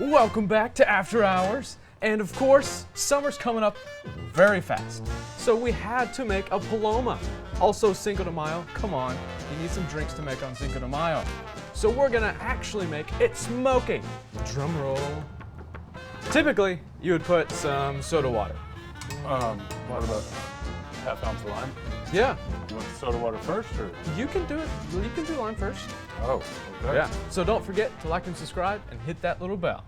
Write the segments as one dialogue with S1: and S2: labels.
S1: Welcome back to After Hours, and of course, summer's coming up very fast. So we had to make a Paloma. Also Cinco de Mayo, come on, you need some drinks to make on Cinco de Mayo. So we're gonna actually make it smoky. Drum roll. Typically, you would put some soda water.
S2: What about half ounce of lime?
S1: Yeah,
S2: You want the soda water first, or?
S1: you can do it. You can do lime first.
S2: Oh, okay.
S1: Yeah, so don't forget to like and subscribe and hit that little bell.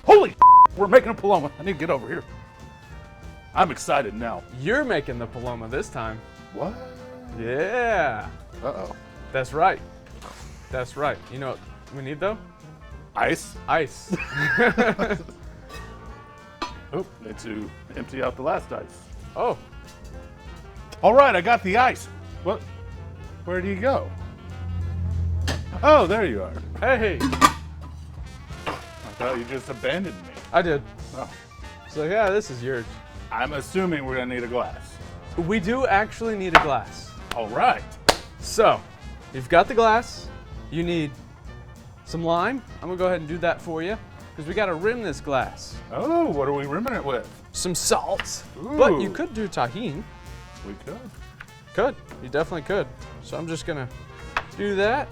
S2: Holy we're making a Paloma. I need to get over here. I'm excited now.
S1: You're making the Paloma this time.
S2: What?
S1: Yeah,
S2: Uh-oh.
S1: that's right. That's right. You know what we need though?
S2: Ice?
S1: Ice.
S2: Oh, need to empty out the last ice.
S1: Oh,
S2: All right, I got the ice. What? Where do you go? Oh, there you are.
S1: hey,
S2: I thought you just abandoned me.
S1: I did.
S2: Oh.
S1: So yeah, this is yours.
S2: I'm assuming we're gonna need a glass.
S1: We do actually need a glass.
S2: All right.
S1: So, you've got the glass. You need some lime. I'm gonna go ahead and do that for you because we gotta rim this glass.
S2: Oh, what are we rimming it with?
S1: Some salt, but you
S2: Ooh.
S1: could do tahini.
S2: We could.
S1: Could, you definitely could. So I'm just gonna do that.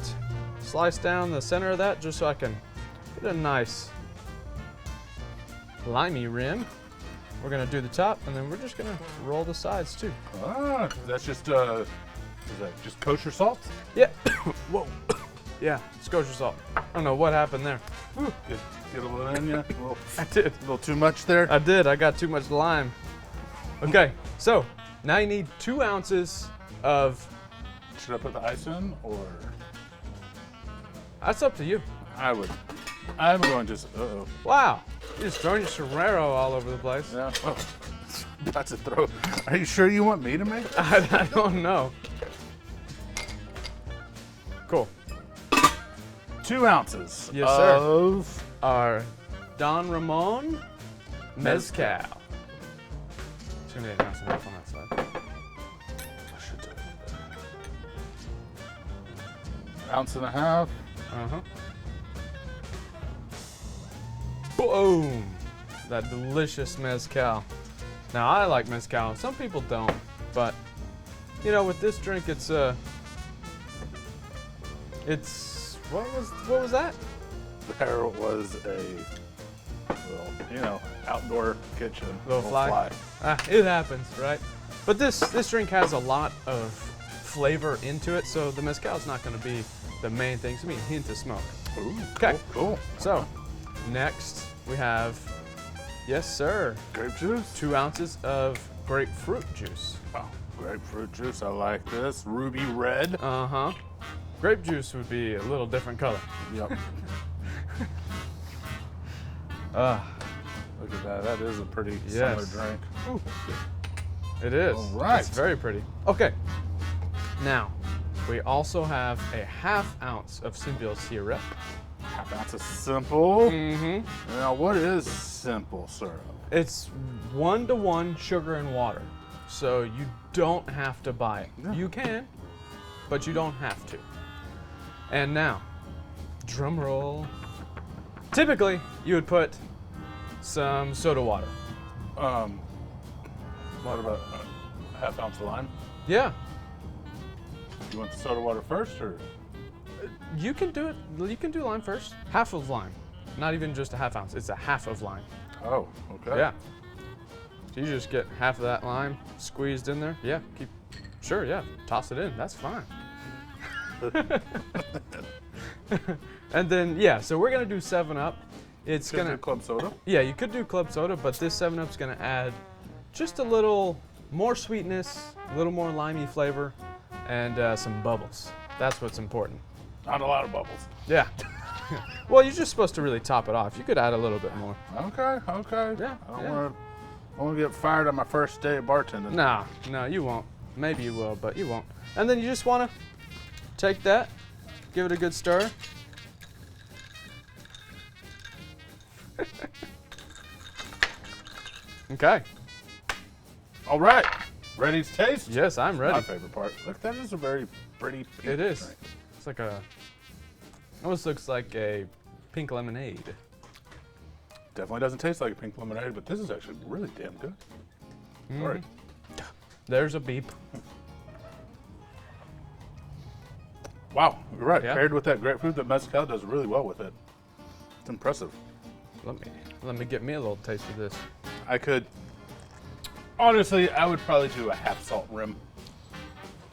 S1: Slice down the center of that just so I can get a nice limey rim. We're gonna do the top and then we're just gonna roll the sides too.
S2: Ah, that's just is that just kosher salt?
S1: Yeah. Whoa. Yeah, it's kosher salt. I don't know what happened there. Whew.
S2: Get a little in you.
S1: I did.
S2: A little too much there.
S1: I did. I got too much lime. Okay, so now you need 2 ounces of.
S2: Should I put the ice in, or
S1: That's up to you.
S2: I'm going just. Uh-oh.
S1: Wow, you're just throwing your sombrero all over the place.
S2: Yeah. Oh, about to throw. Are you sure you want me to make it?
S1: I don't know. Cool.
S2: 2 ounces.
S1: Yes, sir.
S2: Of
S1: Our Don Ramon mezcal. It's gonna be an ounce and a half on that side.
S2: I should do it. Ounce and a half.
S1: Uh-huh. Boom! That delicious mezcal. Now I like mezcal. Some people don't, but you know, with this drink, it's what was that?
S2: There was a little, outdoor kitchen.
S1: Little fly. It happens, right? But this drink has a lot of flavor into it, so the mezcal is not going to be the main thing. It's going to be a hint of smoke.
S2: Ooh,
S1: Okay.
S2: Cool.
S1: So next we have, yes sir,
S2: Grape juice.
S1: 2 ounces of grapefruit juice.
S2: Oh, grapefruit juice. I like this. Ruby red.
S1: Uh-huh. Grape juice would be a little different color.
S2: Yep. Look at that. That is a pretty summer
S1: Yes.
S2: drink.
S1: It is.
S2: All right.
S1: It's very pretty. Okay. Now, we also have a 1/2 ounce of simple syrup.
S2: Half ounce of simple.
S1: Mm-hmm.
S2: Now, what is simple syrup?
S1: It's 1-to-1 sugar and water. So you don't have to buy it.
S2: Yeah.
S1: You can, but you don't have to. And now, drum roll. Typically, you would put some soda water.
S2: What about half ounce of lime?
S1: Yeah,
S2: You want the soda water first, or?
S1: you can do it. You can do lime first. 1/2 of lime. Not even just a 1/2 ounce. It's a 1/2 of lime.
S2: Oh, okay.
S1: Yeah. So you just get 1/2 of that lime squeezed in there. Yeah, sure, yeah. Toss it in. That's fine. And then, yeah, so we're going to do 7-Up. It's
S2: Gonna
S1: going
S2: do
S1: to,
S2: club soda.
S1: yeah, you could do club soda, but this 7-Up's going to add just a little more sweetness, a little more limey flavor, and some bubbles. That's what's important.
S2: Not a lot of bubbles.
S1: Yeah. Well, you're just supposed to really top it off. You could add a little bit more.
S2: Okay.
S1: Yeah,
S2: I don't
S1: yeah.
S2: want to get fired on my first day of bartending.
S1: No, you won't. Maybe you will, but you won't. And then you just want to take that, give it a good stir. Okay.
S2: All right. Ready to taste?
S1: Yes, I'm
S2: My
S1: ready.
S2: favorite part. Look, that is a very pretty pink
S1: It is.
S2: drink.
S1: It's like a, almost looks like a pink lemonade.
S2: Definitely doesn't taste like a pink lemonade, but this is actually really damn good. Sorry.
S1: There's a beep.
S2: Wow, you're right.
S1: Yeah.
S2: Paired with that grapefruit, the mezcal does really well with it. It's impressive.
S1: Let me get me a little taste of this.
S2: I could, honestly, I would probably do a half salt rim.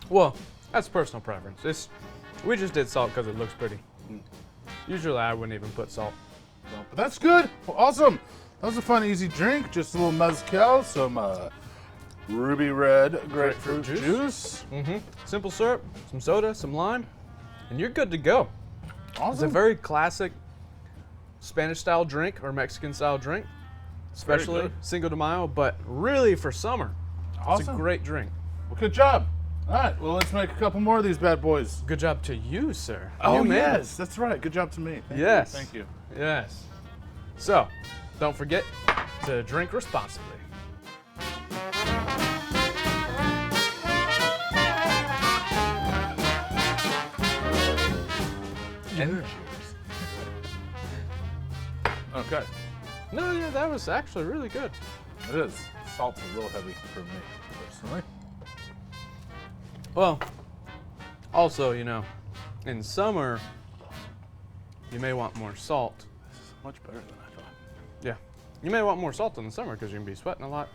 S1: Well, that's personal preference. We just did salt because it looks pretty. Usually I wouldn't even put salt.
S2: But that's good. Well, awesome. That was a fun, easy drink. Just a little mezcal, some ruby red grapefruit juice.
S1: Simple syrup, some soda, some lime, and you're good to go. It's a
S2: Awesome.
S1: very classic Spanish style drink or Mexican style drink, especially
S2: good.
S1: Cinco de Mayo, but really for summer. It's a
S2: Awesome.
S1: great drink.
S2: Well, good job. All right, well, let's make a couple more of these bad boys.
S1: Good job to you, sir.
S2: Oh,
S1: You made it.
S2: yes, that's right. Good job to me. Thank
S1: Yes.
S2: You. Thank you.
S1: Yes. So, don't forget to drink responsibly.
S2: And cheers. Okay,
S1: No, yeah, that was actually really good.
S2: it is. Salt's a little heavy for me, personally.
S1: Well, also, in summer, you may want more salt.
S2: This is much better than I thought.
S1: Yeah. You may want more salt in the summer because you're going to be sweating a lot.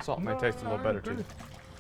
S1: Salt may
S2: No,
S1: taste a little
S2: I
S1: better
S2: agree.
S1: too.